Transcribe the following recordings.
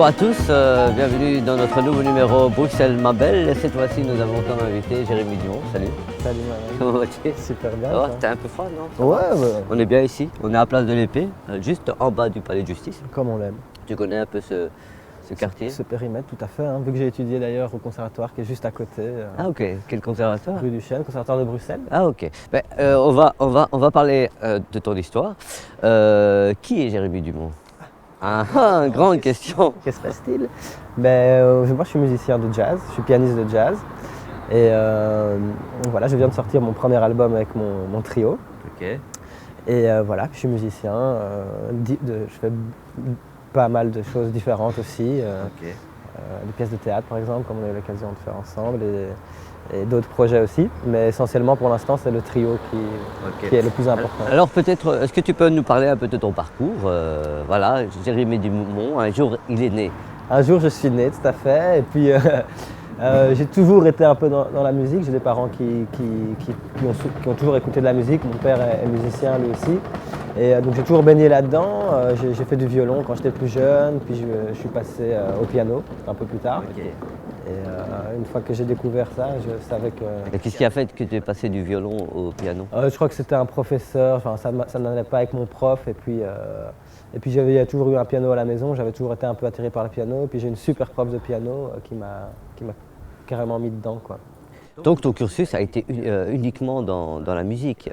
à tous, bienvenue dans notre nouveau numéro Bruxelles ma belle. Cette fois-ci nous avons comme invité Jérémy Dumont. Salut. Salut Manuel. Comment vas-tu? Super bien. Oh, t'es un peu froid, non? Ouais, On est bien ici, on est à Place de l'Épée, juste en bas du palais de justice. comme on l'aime. Tu connais un peu ce quartier? Ce périmètre, tout à fait. Hein, vu que j'ai étudié d'ailleurs au conservatoire qui est juste à côté, Ah ok, quel conservatoire? rue du Chêne, conservatoire de Bruxelles. Ah ok, ben, on va parler de ton histoire. Qui est Jérémy Dumont? Grande question. Que se passe-t-il? Moi je suis musicien de jazz, je suis pianiste de jazz. Et voilà, je viens de sortir mon premier album avec mon trio. Ok. Et voilà, je suis musicien, je fais pas mal de choses différentes aussi. Ok. Des pièces de théâtre par exemple, comme on a eu l'occasion de faire ensemble, et d'autres projets aussi. Mais essentiellement pour l'instant c'est le trio qui est le plus important. Alors peut-être, est-ce que tu peux nous parler un peu de ton parcours? Voilà, Jérémy Dumont, un jour il est né. Un jour je suis né, tout à fait, et puis j'ai toujours été un peu dans la musique. J'ai des parents qui ont toujours écouté de la musique. Mon père est musicien lui aussi. Et donc j'ai toujours baigné là-dedans. J'ai fait du violon quand j'étais plus jeune, puis je suis passé au piano un peu plus tard. Ok. Et une fois que j'ai découvert ça, je savais que... Et qu'est-ce qui a fait que tu es passé du violon au piano? Je crois que c'était un professeur, enfin, ça n'allait pas avec mon prof. Et puis il y a toujours eu un piano à la maison, j'avais toujours été un peu attiré par le piano. Et puis j'ai une super prof de piano qui m'a carrément mis dedans, quoi. Donc ton cursus a été uniquement dans la musique.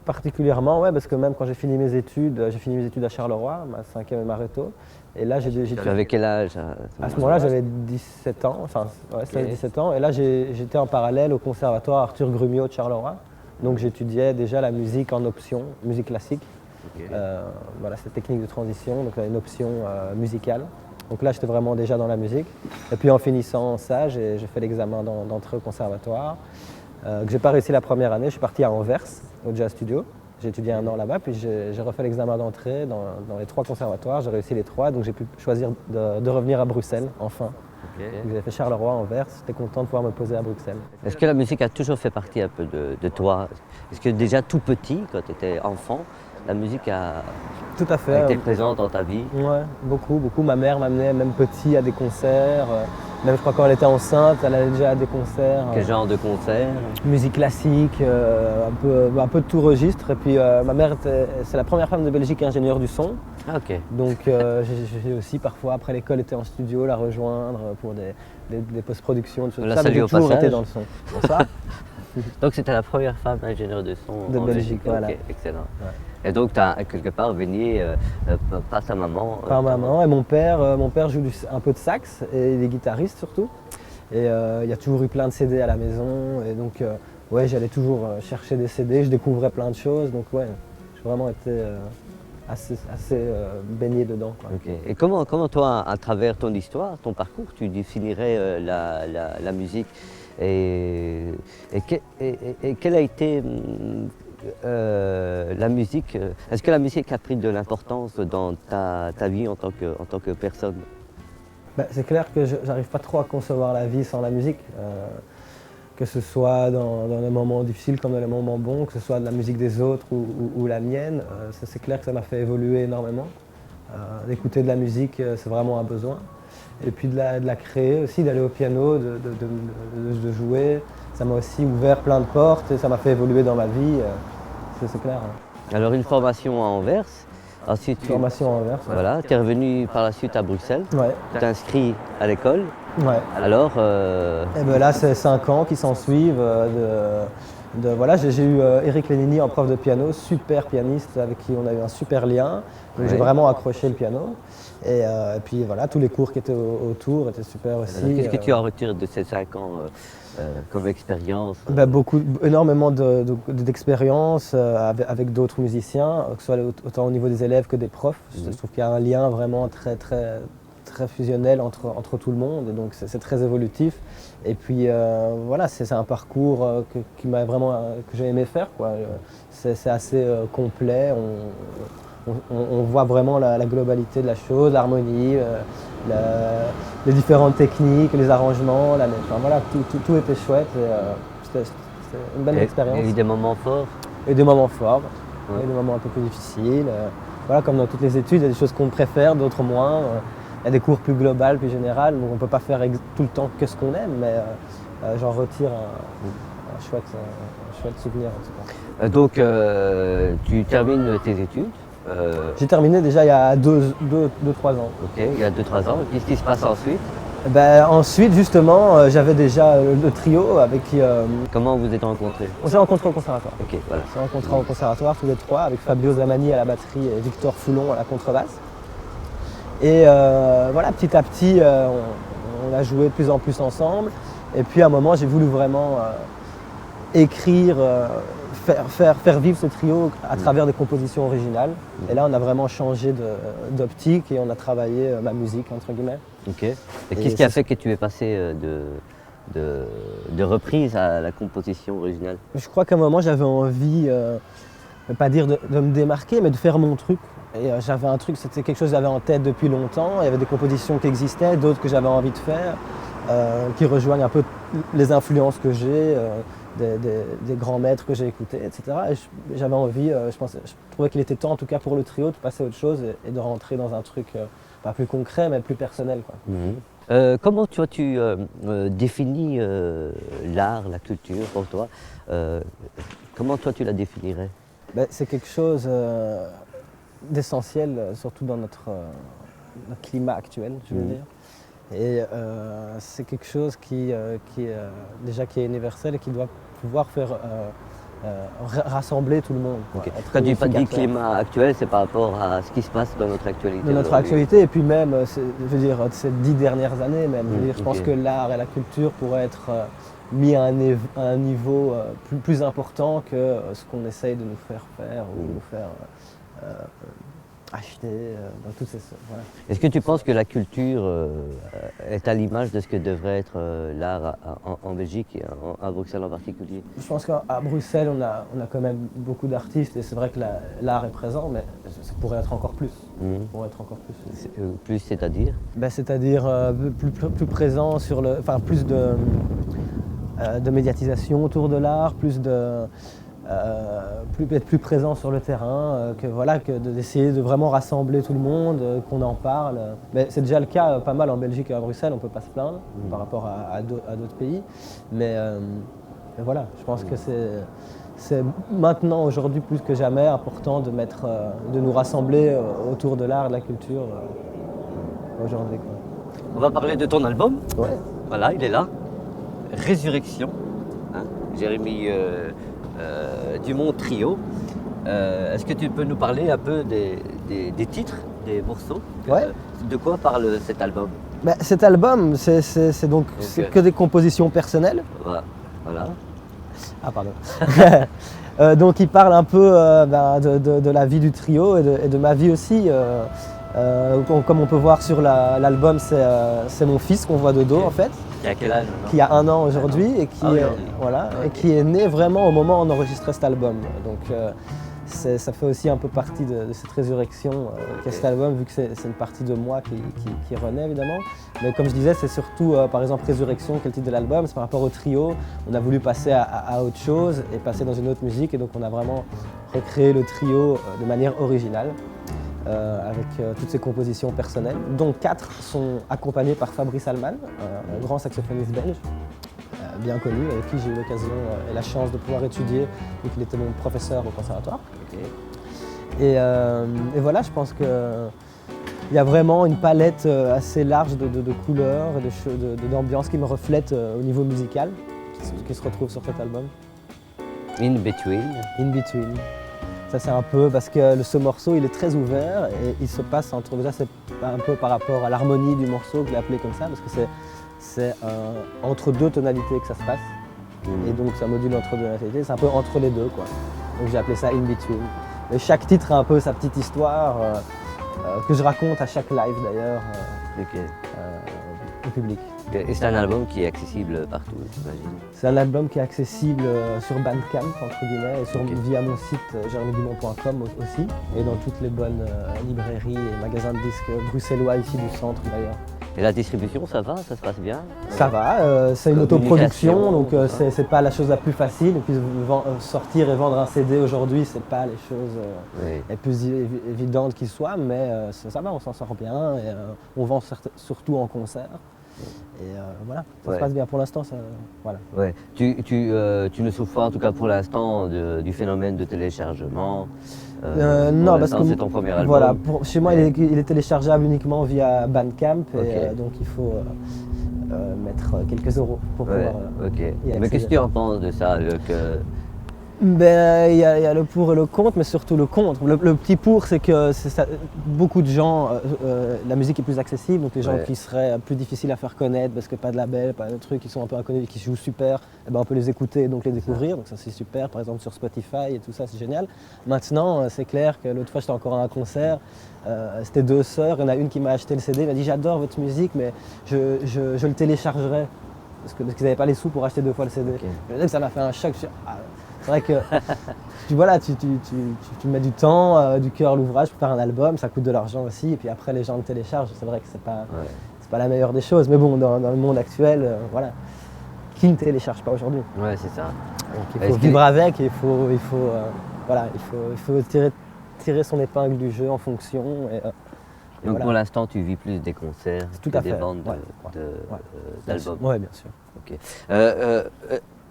Particulièrement, ouais, parce que même quand j'ai fini mes études à Charleroi, ma 5e et Mareto. Et là, Tu avais quel âge? À ce moment-là, j'avais 17 ans, enfin, ouais, Ok. 17 ans. Et là, j'étais en parallèle au conservatoire Arthur Grumiaux de Charleroi. Donc j'étudiais déjà la musique en option, musique classique. Ok. Voilà, cette technique de transition, donc une option musicale. Donc là, j'étais vraiment déjà dans la musique. Et puis en finissant ça, j'ai fait l'examen d'entrée au conservatoire, que j'ai pas réussi la première année. Je suis parti à Anvers, au Jazz Studio. J'ai étudié un an là-bas, puis j'ai refait l'examen d'entrée dans les 3 conservatoires. J'ai réussi les 3, donc j'ai pu choisir de revenir à Bruxelles, enfin. Ok. Donc j'ai fait Charleroi, Anvers. J'étais content de pouvoir me poser à Bruxelles. Est-ce que la musique a toujours fait partie un peu de toi? Est-ce que déjà tout petit, quand tu étais enfant, la musique a Tout à fait. été présente dans ta vie? Ouais, beaucoup, beaucoup. Ma mère m'amenait même petit à des concerts. Même je crois quand elle était enceinte, elle allait déjà à des concerts. Quel genre de concert? Musique classique, un peu de tout registre. Et puis ma mère, c'est la première femme de Belgique ingénieure du son. Ah ok. Donc j'ai aussi parfois, après l'école, été en studio, la rejoindre pour des post-productions. On la Ça, mais salue j'ai au toujours passage. été dans le son. Bonsoir. Donc c'était la première femme ingénieure de son De en Belgique, voilà. Ok, excellent. Ouais. Et donc tu as quelque part baigné par ta maman. Par maman et mon père joue un peu de sax et il est guitariste surtout. Et il y a toujours eu plein de CD à la maison et donc ouais, j'allais toujours chercher des CD, je découvrais plein de choses, donc ouais, j'ai vraiment été assez baigné dedans, quoi. Ok. Et comment toi, à travers ton histoire, ton parcours, tu définirais la musique et quelle a été la musique? Est-ce que la musique a pris de l'importance dans ta vie en tant que personne? C'est clair que j'arrive pas trop à concevoir la vie sans la musique, que ce soit dans les moments difficiles comme dans les moments bons, que ce soit de la musique des autres ou la mienne. C'est clair que ça m'a fait évoluer énormément. D'écouter de la musique, c'est vraiment un besoin. Et puis de la créer aussi, d'aller au piano, de jouer. Ça m'a aussi ouvert plein de portes et ça m'a fait évoluer dans ma vie, c'est clair. Alors une formation à Anvers, ensuite Formation en Anvers. voilà, tu es revenu par la suite à Bruxelles, Ouais, tu t'es inscrit à l'école, ouais. alors Et ben là, c'est 5 ans qui s'en suivent. Voilà, j'ai eu Eric Lénini en prof de piano, super pianiste avec qui on a eu un super lien. Donc j'ai Ouais. vraiment accroché le piano. Et puis voilà, tous les cours qui étaient autour étaient super aussi. qu'est-ce que tu en retires de ces 5 ans comme expérience? Énormément d'expérience avec d'autres musiciens, que ce soit autant au niveau des élèves que des profs. Je trouve qu'il y a un lien vraiment très, très, très fusionnel entre tout le monde, et donc c'est très évolutif. Et puis voilà, c'est un parcours qui m'a vraiment, que j'ai aimé faire, quoi. C'est assez complet. On voit vraiment la globalité de la chose, l'harmonie, les différentes techniques, les arrangements, enfin, voilà, tout était chouette. C'était une belle expérience. Et des moments forts? Et des moments forts, Ouais. et des moments un peu plus difficiles. Voilà, comme dans toutes les études, il y a des choses qu'on préfère, d'autres moins. y a des cours plus globales, plus générales, donc on ne peut pas faire tout le temps que ce qu'on aime, mais j'en retire un chouette souvenir en tout cas. Donc tu termines tes études. J'ai terminé déjà il y a 2-3 ans. Ok, il y a 2-3 ans. Qu'est-ce qui se passe ensuite? Ensuite, justement, j'avais déjà le trio avec qui Comment vous êtes rencontrés? on s'est rencontrés au conservatoire. Ok, voilà. On s'est rencontrés au conservatoire tous les trois avec Fabio Zamani à la batterie et Victor Foulon à la contrebasse. Et voilà, petit à petit, on a joué de plus en plus ensemble. Et puis à un moment, j'ai voulu vraiment écrire, faire vivre ce trio à travers des compositions originales. Et là, on a vraiment changé d'optique et on a travaillé ma musique, entre guillemets. Ok. Et qu'est-ce qui a fait que tu es passé de reprise à la composition originale? Je crois qu'à un moment, j'avais envie, je ne vais pas dire de me démarquer, mais de faire mon truc. Et j'avais un truc, c'était quelque chose que j'avais en tête depuis longtemps. Il y avait des compositions qui existaient, d'autres que j'avais envie de faire, qui rejoignent un peu les influences que j'ai, des grands maîtres que j'ai écoutés, etc. Et j'avais envie, je trouvais qu'il était temps, en tout cas pour le trio, de passer à autre chose et de rentrer dans un truc pas plus concret, mais plus personnel, quoi. Comment tu définis l'art, la culture pour toi? Comment toi tu la définirais? C'est quelque chose d'essentiel, surtout dans notre climat actuel, je veux dire. Et c'est quelque chose qui est universel et qui doit pouvoir faire rassembler tout le monde. Okay. Quand tu dis climat actuel, c'est par rapport à ce qui se passe dans notre actualité. Dans notre actualité, et puis même, je veux dire, ces 10 dernières années même. Je pense que l'art et la culture pourraient être mis à un niveau plus important que ce qu'on essaye de nous faire faire ou de nous faire acheter dans toutes ces... Voilà. Est-ce que tu penses que la culture est à l'image de ce que devrait être l'art en Belgique et à Bruxelles en particulier? Je pense qu'à Bruxelles, on a quand même beaucoup d'artistes et c'est vrai que l'art est présent, mais ça pourrait être encore plus. Plus, c'est-à-dire? C'est-à-dire plus présent sur le... Enfin, plus de médiatisation autour de l'art, être plus présent sur le terrain, d'essayer de vraiment rassembler tout le monde, qu'on en parle. Mais c'est déjà le cas pas mal en Belgique et à Bruxelles, on ne peut pas se plaindre par rapport à d'autres pays. Mais voilà, je pense que c'est maintenant, aujourd'hui, plus que jamais important de nous rassembler autour de l'art et de la culture aujourd'hui. On va parler de ton album. Ouais. Voilà, il est là. Résurrection. Jérémy Dumont Trio. Est-ce que tu peux nous parler un peu des titres, des morceaux? Ouais. De quoi parle cet album? Cet album, c'est que des compositions personnelles. Voilà. Ah pardon. Donc il parle un peu de la vie du trio et de ma vie aussi. Comme on peut voir sur l'album, c'est mon fils qu'on voit de dos en fait. Qui a quel âge? Qui a 1 an aujourd'hui et qui est né vraiment au moment où on enregistrait cet album. Donc ça fait aussi un peu partie de cette résurrection qu'est cet album, vu que c'est une partie de moi qui renaît évidemment. Mais comme je disais, c'est surtout par exemple Résurrection, qui est le titre de l'album, c'est par rapport au trio. On a voulu passer à autre chose et passer dans une autre musique, et donc on a vraiment recréé le trio de manière originale. Avec toutes ces compositions personnelles, dont 4 sont accompagnées par Fabrice Alman, un grand saxophoniste belge, bien connu, avec qui j'ai eu l'occasion et la chance de pouvoir étudier, vu qu'il était mon professeur au conservatoire. Okay. Et voilà, je pense qu'il y a vraiment une palette assez large de couleurs et d'ambiances qui me reflètent au niveau musical, qui se retrouvent sur cet album. In Between. In Between. Ça c'est un peu parce que ce morceau il est très ouvert et il se passe entre... Déjà c'est un peu par rapport à l'harmonie du morceau que je l'ai appelé comme ça, parce que c'est entre 2 tonalités que ça se passe. Et donc ça module entre 2 tonalités, c'est un peu entre les deux quoi. Donc j'ai appelé ça In Between. Et chaque titre a un peu sa petite histoire que je raconte à chaque live d'ailleurs au public. Et c'est un album qui est accessible partout, j'imagine? C'est un album qui est accessible sur Bandcamp, entre guillemets, et via mon site jeremydumont.com aussi, et dans toutes les bonnes librairies et magasins de disques bruxellois ici du centre d'ailleurs. Et la distribution, ça va? Ça se passe bien? Ça va, c'est une autoproduction, donc Communication, tout ça. c'est pas la chose la plus facile. Et puis sortir et vendre un CD aujourd'hui, c'est pas les choses Oui. les plus évidentes qui soient, mais ça va, on s'en sort bien et on vend surtout en concert. Et voilà, ça Ouais. se passe bien pour l'instant. Voilà. Ouais. Tu ne souffres pas, en tout cas pour l'instant, du phénomène de téléchargement. Non, pour parce l'instant, que c'est ton premier album. voilà, chez moi, Mais- il est téléchargeable uniquement via Bandcamp, et Ok. donc il faut mettre quelques euros pour Ouais, pouvoir. ok. y Mais accéder. qu'est-ce que tu en penses de ça, que... Ben, il y a le pour et le contre, mais surtout le contre. Le petit pour, c'est que beaucoup de gens, la musique est plus accessible, donc les gens Ouais. qui seraient plus difficiles à faire connaître parce que pas de label, pas de trucs, qui sont un peu inconnus, qui jouent super, eh ben on peut les écouter et donc les découvrir, donc ça c'est super, par exemple sur Spotify et tout ça, c'est génial. Maintenant, c'est clair que l'autre fois j'étais encore à un concert, c'était deux sœurs, il y en a une qui m'a acheté le CD, elle m'a dit j'adore votre musique, mais je le téléchargerai, parce qu'ils n'avaient pas les sous pour acheter deux fois le CD. Ok. Je veux dire que ça m'a fait un choc. C'est vrai que tu mets du temps, du cœur, l'ouvrage pour faire un album, ça coûte de l'argent aussi, et puis après les gens le téléchargent, c'est vrai que c'est pas la meilleure des choses, mais bon, dans le monde actuel, voilà, qui ne télécharge pas aujourd'hui? Ouais, c'est ça. Donc il Est-ce faut que- vivre avec, et voilà, il faut tirer son épingle du jeu en fonction. Et Donc voilà. pour l'instant, tu vis plus des concerts Tout que à des fait. ventes Ouais, d'albums. Oui, bien sûr. Ok.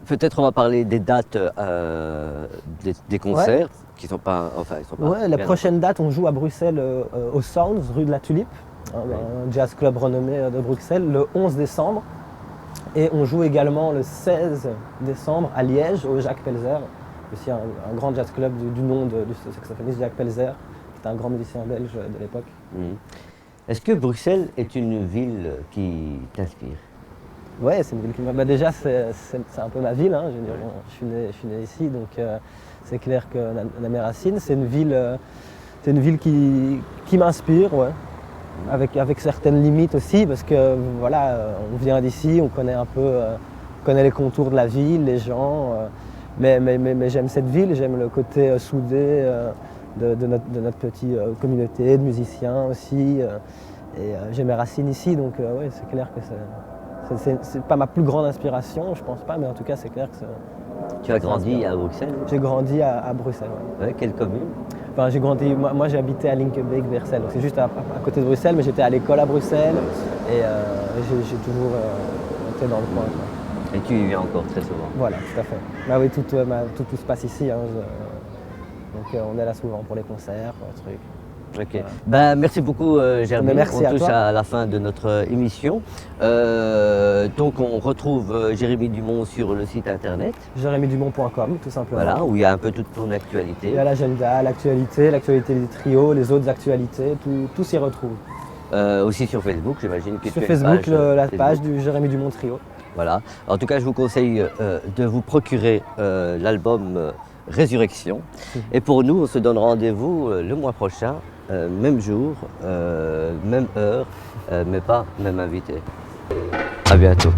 Peut-être on va parler des dates des concerts qui sont pas, enfin, ils sont pas. Ouais, la bien prochaine date, on joue à Bruxelles au Sounds, rue de la Tulipe, un jazz club renommé de Bruxelles, le 11 décembre. Et on joue également le 16 décembre à Liège, au Jacques Pelzer, aussi un grand jazz club du nom du saxophoniste Jacques Pelzer, qui était un grand musicien belge de l'époque. Mhm. Est-ce que Bruxelles est une ville qui t'inspire? Ouais, c'est une ville qui m'a. Déjà, c'est un peu ma ville, hein. Je veux dire, je suis né ici, donc c'est clair que on a mes racines. C'est une ville qui m'inspire, ouais. Avec certaines limites aussi, parce que voilà, on vient d'ici, on connaît un peu, on connaît les contours de la ville, les gens, mais j'aime cette ville, j'aime le côté soudé de notre petite communauté de musiciens aussi, et j'ai mes racines ici, donc ouais, c'est clair que c'est pas ma plus grande inspiration, je pense pas, mais en tout cas c'est clair que Tu as grandi à Bruxelles? j'ai grandi à Bruxelles. Ouais. Ouais, quelle commune? Enfin, j'ai grandi, moi j'ai habité à Linkebeek, Bruxelles, donc c'est juste à côté de Bruxelles, mais j'étais à l'école à Bruxelles et j'ai toujours été dans le coin. Quoi. Et tu y viens encore très souvent? Voilà, tout à fait. Bah oui, tout se passe ici, hein, donc on est là souvent pour les concerts, pour les trucs. Ok. Voilà. Ben, merci beaucoup Jérémy. Mais merci on à touche toi. à la fin de notre émission. Donc on retrouve Jérémy Dumont sur le site internet, JérémyDumont.com, tout simplement. voilà, où il y a un peu toute ton actualité. Il y a l'agenda, l'actualité des trios, les autres actualités, tout s'y retrouve. Aussi sur Facebook, j'imagine que Sur tu as une Facebook, la Facebook. page du Jérémy Dumont Trio. Voilà. En tout cas, je vous conseille de vous procurer l'album Résurrection. Et pour nous, on se donne rendez-vous le mois prochain, même jour, même heure, mais pas même invité. À bientôt.